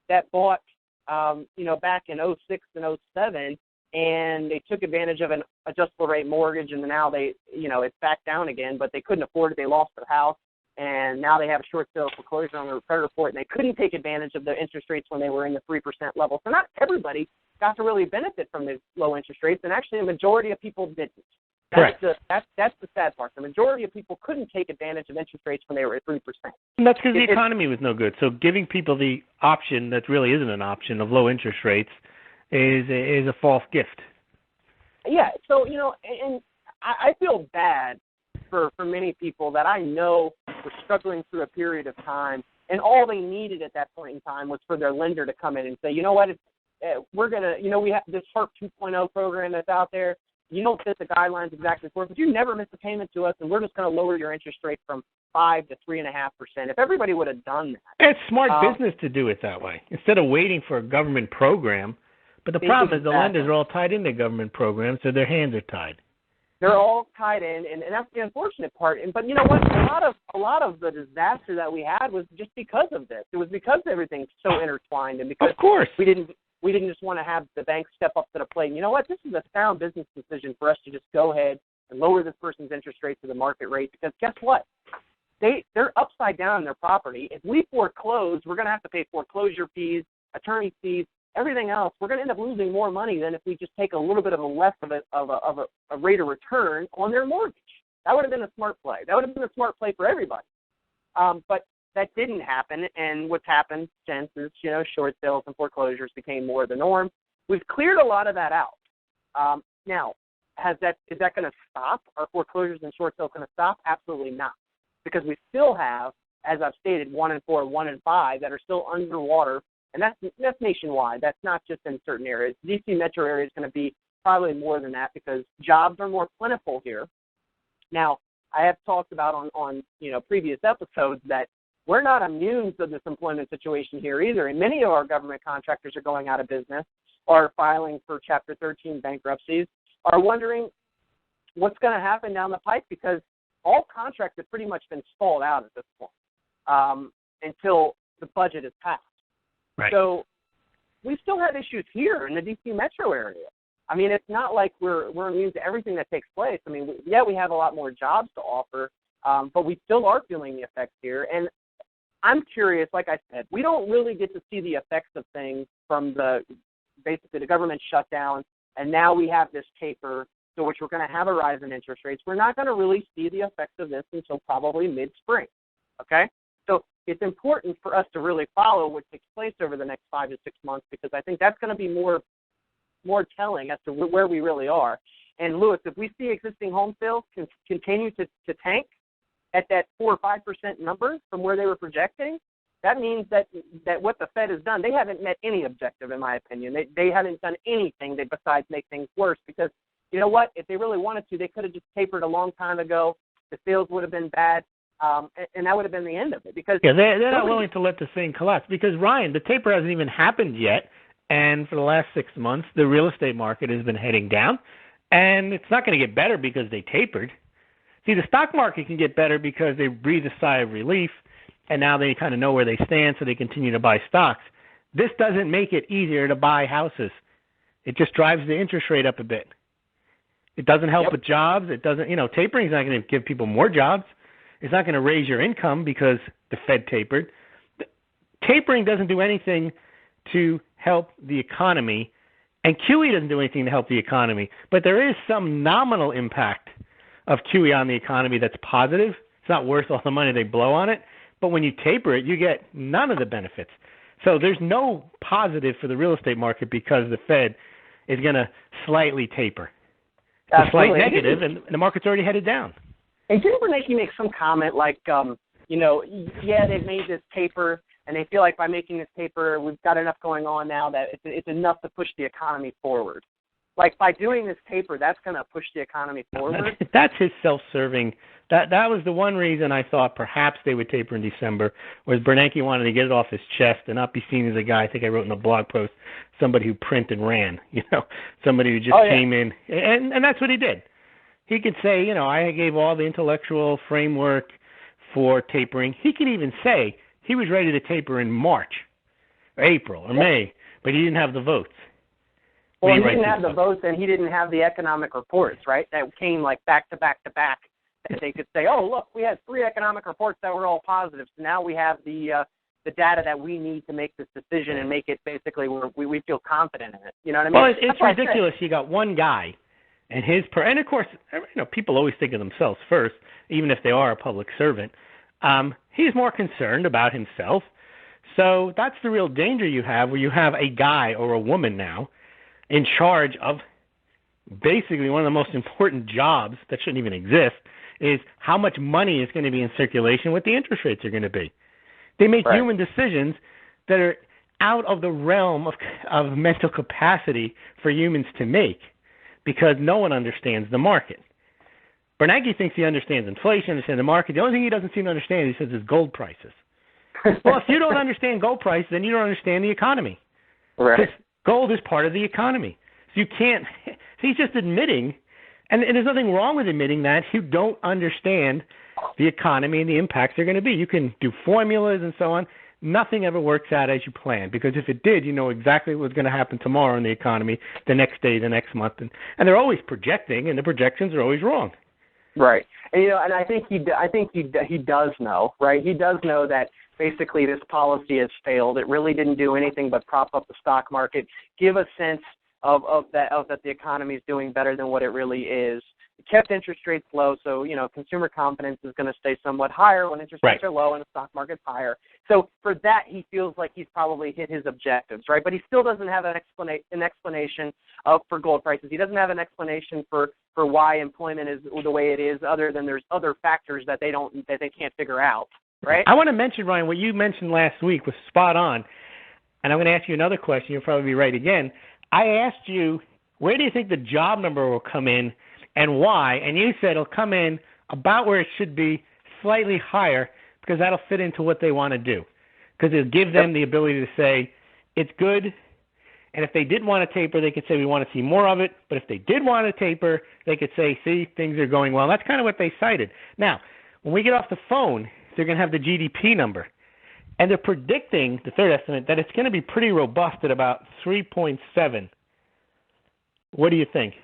that bought, back in 06 and 07, and they took advantage of an adjustable rate mortgage, and now it's back down again, but they couldn't afford it. They lost their house, and now they have a short sale foreclosure on their credit report, and they couldn't take advantage of the interest rates when they were in the 3% level. So not everybody got to really benefit from the low interest rates, and actually a majority of people didn't. Correct. That's the sad part. The majority of people couldn't take advantage of interest rates when they were at 3%. And that's because the economy was no good. So giving people the option that really isn't an option of low interest rates is a false gift. Yeah, so, and I feel bad for many people that I know were struggling through a period of time, and all they needed at that point in time was for their lender to come in and say, you know what, we're going to, we have this HARP 2.0 program that's out there. You don't fit the guidelines exactly for it, but you never miss a payment to us, and we're just going to lower your interest rate from 5 to 3.5%. If everybody would have done that, it's smart business to do it that way instead of waiting for a government program. But the problem is the lenders are all tied into government programs, so their hands are tied. They're all tied in, and that's the unfortunate part. But you know what? A lot of the disaster that we had was just because of this. It was because everything's so intertwined, and because of course we didn't just want to have the banks step up to the plate. And you know what? This is a sound business decision for us to just go ahead and lower this person's interest rate to the market rate, because guess what? They're upside down in their property. If we foreclose, we're going to have to pay foreclosure fees, attorney fees, everything else. We're going to end up losing more money than if we just take a little bit of a less of a rate of return on their mortgage. That would have been a smart play. That would have been a smart play for everybody. But that didn't happen, and what's happened since is, short sales and foreclosures became more the norm. We've cleared a lot of that out. Now, is that going to stop? Are foreclosures and short sales going to stop? Absolutely not, because we still have, as I've stated, 1 in 4, 1 in 5 that are still underwater, and that's nationwide. That's not just in certain areas. DC metro area is going to be probably more than that because jobs are more plentiful here. Now, I have talked about on previous episodes that we're not immune to this employment situation here either, and many of our government contractors are going out of business, are filing for Chapter 13 bankruptcies, are wondering what's going to happen down the pike, because all contracts have pretty much been stalled out at this point until the budget is passed. Right. So we still have issues here in the D.C. metro area. I mean, it's not like we're immune to everything that takes place. I mean, we have a lot more jobs to offer, but we still are feeling the effects here. And I'm curious, like I said, we don't really get to see the effects of things from basically the government shutdown, and now we have this taper, so which we're going to have a rise in interest rates. We're not going to really see the effects of this until probably mid-spring, okay? So it's important for us to really follow what takes place over the next 5 to 6 months, because I think that's going to be more telling as to where we really are. And, Lewis, if we see existing home sales continue to tank at that 4 or 5% number from where they were projecting, that means that what the Fed has done, they haven't met any objective, in my opinion. They haven't done anything besides make things worse, because you know what? If they really wanted to, they could have just tapered a long time ago. The sales would have been bad. And that would have been the end of it. Because they're not willing to let the thing collapse. Because, Ryan, the taper hasn't even happened yet, and for the last 6 months, the real estate market has been heading down, and it's not going to get better because they tapered. See, the stock market can get better because they breathe a sigh of relief, and now they kind of know where they stand, so they continue to buy stocks. This doesn't make it easier to buy houses. It just drives the interest rate up a bit. It doesn't help with jobs. It doesn't, tapering is not going to give people more jobs. It's not going to raise your income because the Fed tapered. Tapering doesn't do anything to help the economy, and QE doesn't do anything to help the economy. But there is some nominal impact of QE on the economy that's positive. It's not worth all the money they blow on it. But when you taper it, you get none of the benefits. So there's no positive for the real estate market because the Fed is going to slightly taper. It's a slight negative, and the market's already headed down. And didn't Bernanke make some comment like, they've made this taper, and they feel like by making this taper, we've got enough going on now that it's enough to push the economy forward. Like, by doing this taper, that's going to push the economy forward? That's his self-serving. That was the one reason I thought perhaps they would taper in December, was Bernanke wanted to get it off his chest and not be seen as a guy, I think I wrote in a blog post, somebody who print and ran, somebody who just came in. And that's what he did. He could say, I gave all the intellectual framework for tapering. He could even say he was ready to taper in March or April or May, but he didn't have the votes. Well, he didn't have the votes, and he didn't have the economic reports, right, that came like back to back to back, that they could say, oh, look, we had 3 economic reports that were all positive, so now we have the data that we need to make this decision and make it basically where we feel confident in it. You know what I mean? Well, it's ridiculous. You got one guy. And of course, people always think of themselves first, even if they are a public servant. He's more concerned about himself. So that's the real danger you have, where you have a guy or a woman now in charge of basically one of the most important jobs that shouldn't even exist, is how much money is going to be in circulation, what the interest rates are going to be. They make human decisions that are out of the realm of mental capacity for humans to make, because no one understands the market. Bernanke thinks he understands inflation, understands the market. The only thing he doesn't seem to understand, he says, is gold prices. Well, if you don't understand gold prices, then you don't understand the economy. Right. Because gold is part of the economy. So you can't, so he's just admitting, and there's nothing wrong with admitting that you don't understand the economy and the impacts they're going to be. You can do formulas and so on. Nothing ever works out as you plan, because if it did, you know exactly what's going to happen tomorrow in the economy, the next day, the next month. And they're always projecting, and the projections are always wrong. Right. And, and I think he does know, right? He does know that basically this policy has failed. It really didn't do anything but prop up the stock market, give a sense of that the economy is doing better than what it really is. It kept interest rates low, so consumer confidence is going to stay somewhat higher when interest rates are low and the stock market's higher. So for that, he feels like he's probably hit his objectives, right? But he still doesn't have an explanation for gold prices. He doesn't have an explanation for why employment is the way it is, other than there's other factors that they can't figure out, right? I want to mention, Ryan, what you mentioned last week was spot on, and I'm going to ask you another question. You'll probably be right again. I asked you, where do you think the job number will come in and why? And you said it'll come in about where it should be, slightly higher, because that'll fit into what they want to do. Because it'll give them the ability to say, it's good, and if they did want to taper, they could say, we want to see more of it. But if they did want to taper, they could say, see, things are going well. That's kind of what they cited. Now, when we get off the phone, they're going to have the GDP number. And they're predicting, the third estimate, that it's going to be pretty robust at about 3.7. What do you think?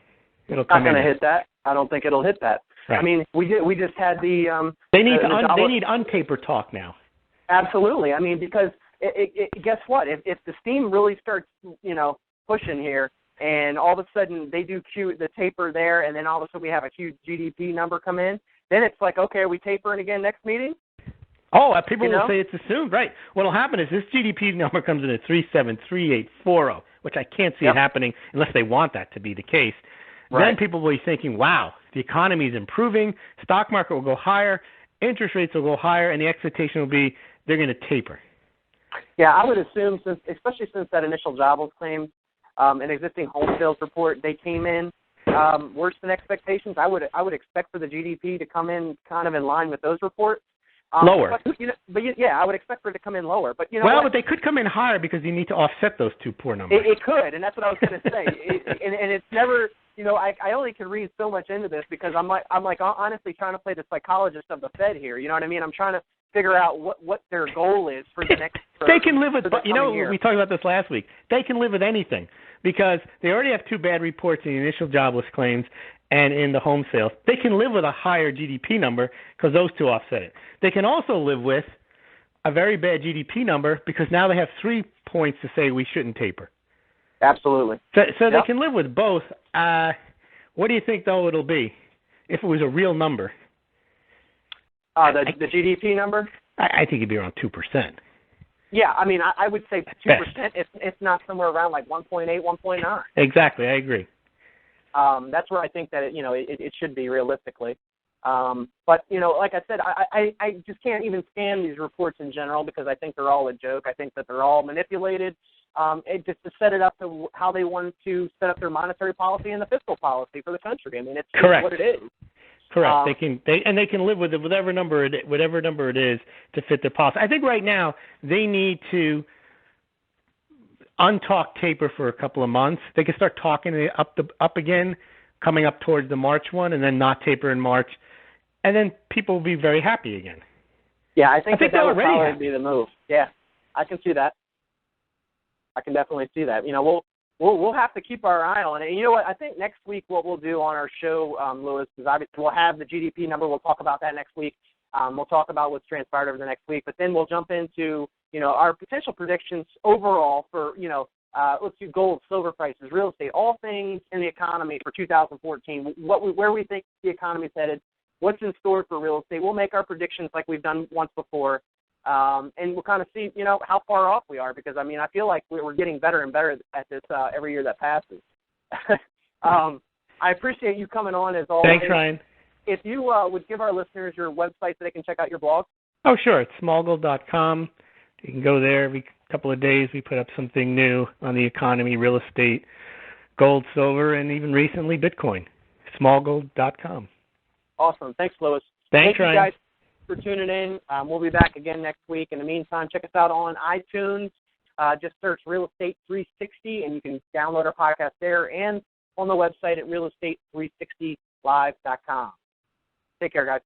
It'll come in. Not going to hit that. I don't think it'll hit that. Right. I mean, we just had the they need untaper talk now. Absolutely. I mean, because guess what? If the steam really starts, pushing here, and all of a sudden they do the taper there, and then all of a sudden we have a huge GDP number come in, then it's like, okay, are we tapering again next meeting? Oh, people will say it's assumed, right? What'll happen is this GDP number comes in at 3.73840, which I can't see it happening unless they want that to be the case. Right. Then people will be thinking, wow, the economy is improving, stock market will go higher, interest rates will go higher, and the expectation will be they're going to taper. Yeah, I would assume, especially since that initial jobless claim, an existing home sales report, they came in worse than expectations. I would expect for the GDP to come in kind of in line with those reports. Lower. But I would expect for it to come in lower. But but they could come in higher because you need to offset those two poor numbers. It could, and that's what I was going to say. And it's never, I only can read so much into this because I'm like honestly trying to play the psychologist of the Fed here. You know what I mean? I'm trying to figure out what their goal is for the next. They can live with, year. We talked about this last week. They can live with anything because they already have two bad reports in the initial jobless claims and in the home sales. They can live with a higher GDP number because those two offset it. They can also live with a very bad GDP number because now they have 3 points to say we shouldn't taper. Absolutely. So they can live with both. What do you think, though, it'll be if it was a real number? The GDP number? I think it'd be around 2%. Yeah, I mean, I would say 2%, if not somewhere around like 1.8, 1.9. Exactly, I agree. That's where I think that it should be realistically. But like I said, I just can't even stand these reports in general because I think they're all a joke. I think that they're all manipulated, just to set it up to how they want to set up their monetary policy and the fiscal policy for the country. I mean, it's what it is. Correct. They can live with it, whatever number it is to fit their policy. I think right now they need to untalk taper for a couple of months. They can start talking it up again, coming up towards the March one, and then not taper in March, and then people will be very happy again. Yeah, I think that would probably be the move. Yeah, I can see that. I can definitely see that. We'll have to keep our eye on it. And you know what? I think next week what we'll do on our show, Louis, is obviously we'll have the GDP number. We'll talk about that next week. We'll talk about what's transpired over the next week. But then we'll jump into, our potential predictions overall for, let's do gold, silver prices, real estate, all things in the economy for 2014, where we think the economy's headed, what's in store for real estate. We'll make our predictions like we've done once before. And we'll kind of see, how far off we are because, I feel like we're getting better and better at this every year that passes. I appreciate you coming on as always. Thanks, Ryan. If you would give our listeners your website so they can check out your blog. Oh, sure. It's smallgold.com. You can go there every couple of days. We put up something new on the economy, real estate, gold, silver, and even recently Bitcoin. Smallgold.com. Awesome. Thanks, Louis. Thank you Ryan. guys for tuning in. We'll be back again next week. In the meantime, check us out on iTunes. Just search Real Estate 360, and you can download our podcast there and on the website at realestate360live.com. Take care, guys.